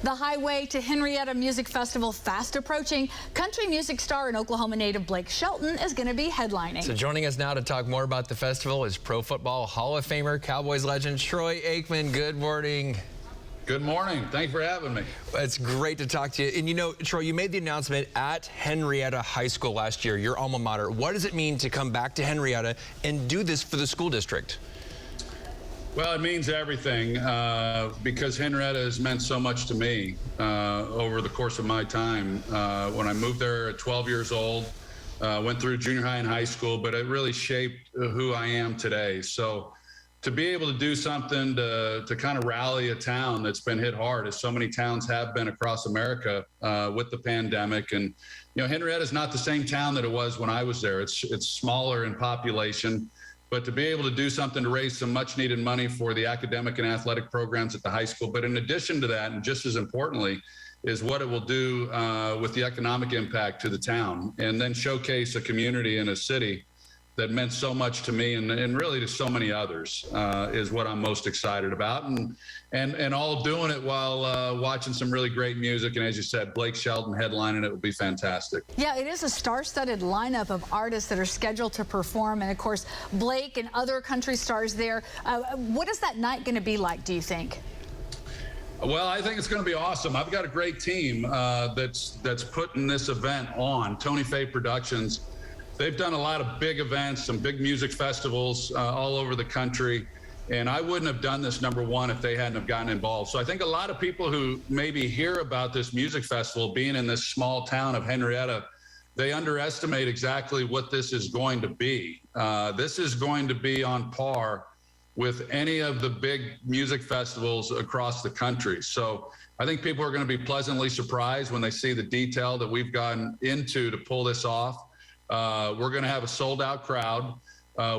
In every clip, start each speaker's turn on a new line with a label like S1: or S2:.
S1: The Highway to Henryetta Music Festival fast approaching. Country music star and Oklahoma native Blake Shelton is going to be headlining.
S2: So joining us now to talk more about the festival is Pro Football Hall of Famer, Cowboys legend Troy Aikman. Good morning.
S3: Good morning. Thanks for having me.
S2: It's great to talk to you. And you know, Troy, you made the announcement at Henryetta High School last year, your alma mater. What does it mean to come back to Henryetta and do this for the school district?
S3: Well, it means everything because Henryetta has meant so much to me over the course of my time. When I moved there at 12 years old, went through junior high and high school, but it really shaped who I am today. So to be able to do something to kind of rally a town that's been hit hard, as so many towns have been across America with the pandemic. And, you know, Henryetta is not the same town that it was when I was there. It's smaller in population. But to be able to do something to raise some much needed money for the academic and athletic programs at the high school. But in addition to that, and just as importantly, is what it will do with the economic impact to the town, and then showcase a community and a city that meant so much to me and really to so many others is what I'm most excited about. And all doing it while watching some really great music. And as you said, Blake Shelton headlining it would be fantastic.
S1: Yeah, it is a star-studded lineup of artists that are scheduled to perform. And of course, Blake and other country stars there. What is that night going to be like, do you think?
S3: Well, I think it's going to be awesome. I've got a great team that's putting this event on, Tony Faye Productions. They've done a lot of big events, some big music festivals all over the country. And I wouldn't have done this, number one, if they hadn't have gotten involved. So I think a lot of people who maybe hear about this music festival being in this small town of Henryetta, they underestimate exactly what this is going to be. This is going to be on par with any of the big music festivals across the country. So I think people are going to be pleasantly surprised when they see the detail that we've gotten into to pull this off. We're going to have a sold-out crowd.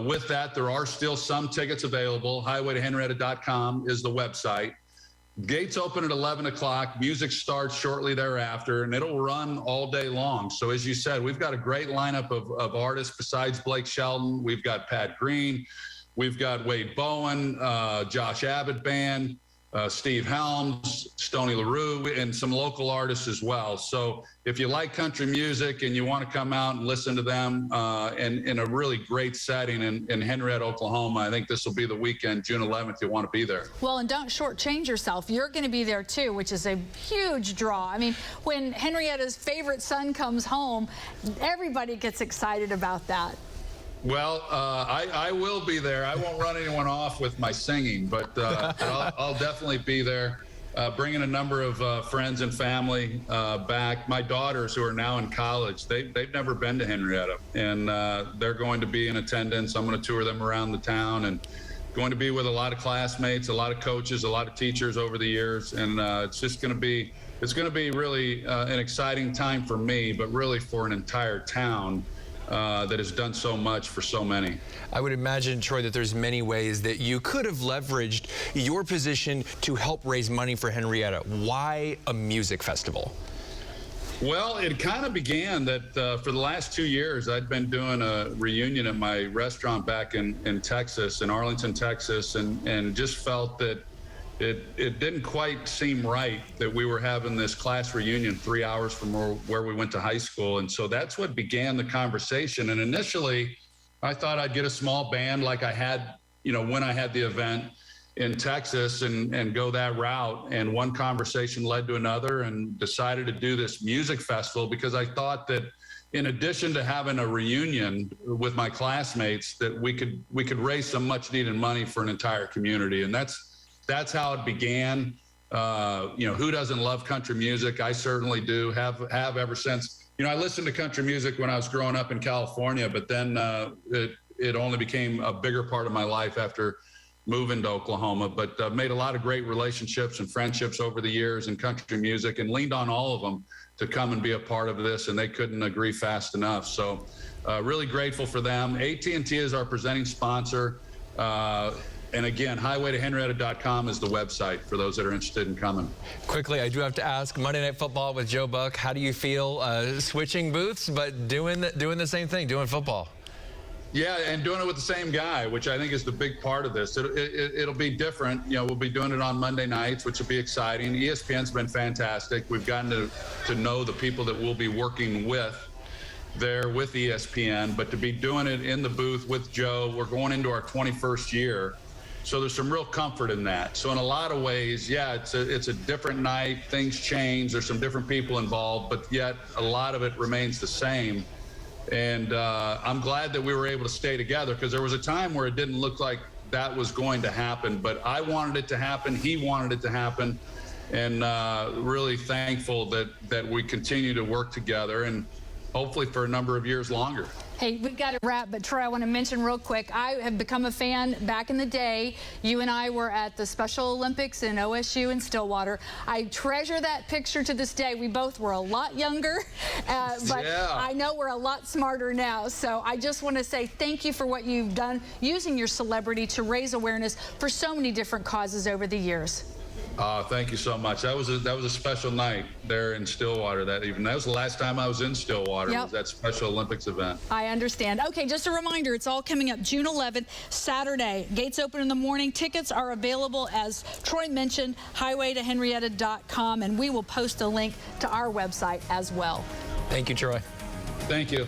S3: With that, there are still some tickets available. Highwaytohenryetta.com is the website. Gates open at 11 o'clock. Music starts shortly thereafter, and it'll run all day long. So as you said, we've got a great lineup of artists besides Blake Shelton. We've got Pat Green. We've got Wade Bowen, Josh Abbott Band, Steve Helms, Stoney LaRue, and some local artists as well. So if you like country music and you want to come out and listen to them in a really great setting in Henryetta, Oklahoma, I think this will be the weekend, June 11th, you want to be there.
S1: Well, and don't shortchange yourself. You're going to be there too, which is a huge draw. I mean, when Henrietta's favorite son comes home, everybody gets excited about that.
S3: Well, I will be there. I won't run anyone off with my singing, but I'll definitely be there, bringing a number of friends and family back. My daughters, who are now in college, they've never been to Henryetta, and they're going to be in attendance. I'm going to tour them around the town and going to be with a lot of classmates, a lot of coaches, a lot of teachers over the years, and it's just going to be really an exciting time for me, but really for an entire town that has done so much for so many.
S2: I would imagine, Troy, that there's many ways that you could have leveraged your position to help raise money for Henryetta. Why a music festival?
S3: Well, it kind of began that for the last 2 years, I'd been doing a reunion at my restaurant back in Texas, in Arlington, Texas, and just felt that it didn't quite seem right that we were having this class reunion 3 hours from where we went to high school. And so that's what began the conversation. And initially, I thought I'd get a small band like I had, you know, when I had the event in Texas and go that route. And one conversation led to another, and decided to do this music festival because I thought that in addition to having a reunion with my classmates, that we could raise some much needed money for an entire community. And that's how it began. You know, who doesn't love country music? I certainly do, have ever since. You know, I listened to country music when I was growing up in California, but then it only became a bigger part of my life after moving to Oklahoma. But I've made a lot of great relationships and friendships over the years in country music, and leaned on all of them to come and be a part of this, and they couldn't agree fast enough. So really grateful for them. AT&T is our presenting sponsor. And again, highwaytohenryetta.com is the website for those that are interested in coming.
S2: Quickly, I do have to ask, Monday Night Football with Joe Buck, how do you feel switching booths, but doing the same thing, doing football?
S3: Yeah, and doing it with the same guy, which I think is the big part of this. It'll be different. You know, we'll be doing it on Monday nights, which will be exciting. ESPN's been fantastic. We've gotten to know the people that we'll be working with there with ESPN, but to be doing it in the booth with Joe, we're going into our 21st year. So there's some real comfort in that. So in a lot of ways, yeah, it's a different night. Things change. There's some different people involved, but yet a lot of it remains the same. And I'm glad that we were able to stay together, because there was a time where it didn't look like that was going to happen. But I wanted it to happen. He wanted it to happen. And really thankful that we continue to work together, and hopefully for a number of years longer.
S1: Hey, we've got to wrap, but Troy, I want to mention real quick, I have become a fan back in the day. You and I were at the Special Olympics in OSU in Stillwater. I treasure that picture to this day. We both were a lot younger, but
S3: yeah.
S1: I know we're a lot smarter now. So I just want to say thank you for what you've done, using your celebrity to raise awareness for so many different causes over the years.
S3: Thank you so much. That was a special night there in Stillwater that evening. That was the last time I was in Stillwater.
S1: Yep.
S3: Was that Special Olympics event.
S1: I understand. Okay, just a reminder, it's all coming up June 11th, Saturday. Gates open in the morning. Tickets are available, as Troy mentioned, highwaytohenryetta.com, and we will post a link to our website as well.
S2: Thank you, Troy.
S3: Thank you.